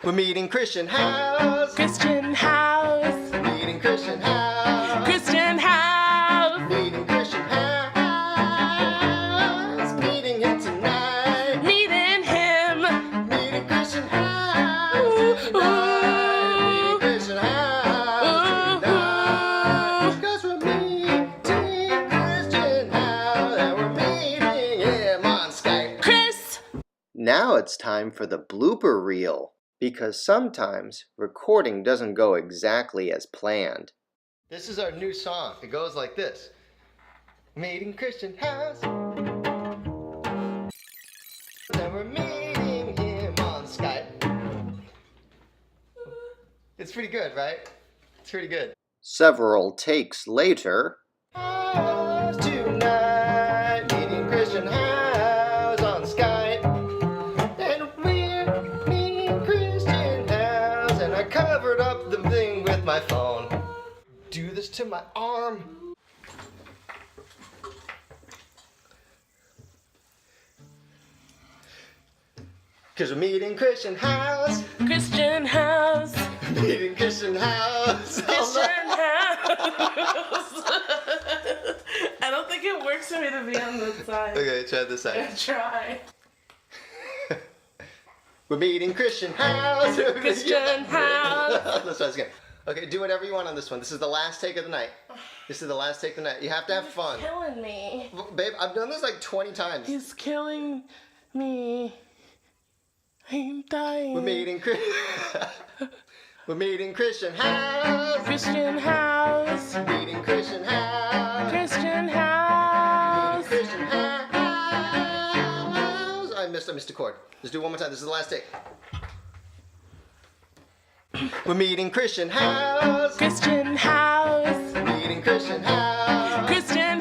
We're meeting Christian house. Christian house. Meeting Christian house. Christian house. Meeting Christian house. Meeting him tonight. Meeting him. Meeting Christian house tonight. Meeting Christian house tonight. 'Cause we're meeting Christian house and we're meeting him on Skype. Chris. Now it's time for the blooper reel, because sometimes recording doesn't go exactly as planned. This is our new song. It goes like this. Meeting Christian house. And we're meeting him on Skype. It's pretty good, right? It's pretty good. Several takes later. House tonight, meeting Christian house on Skype. And we're meeting Christian house. And I covered up the thing with my phone. Do this to my arm. Cause we're meeting Christian house. Christian house. Meeting Christian house. Christian house. I don't think it works for me to be on this side. Okay, try this side. Try. We're meeting Christian house. Christian house. Let's try this again. Okay, do whatever you want on this one. This is the last take of the night. This is the last take of the night. You have to have fun. He's killing me. Babe, I've done this like 20 times. He's killing me. I'm dying. We're meeting We're meeting Christian house. Christian house. Meeting Christian house. Christian house. Christian house. I missed a chord. Let's do it one more time. This is the last take. We're meeting Christian house. Christian house. Meeting Christian house. Christian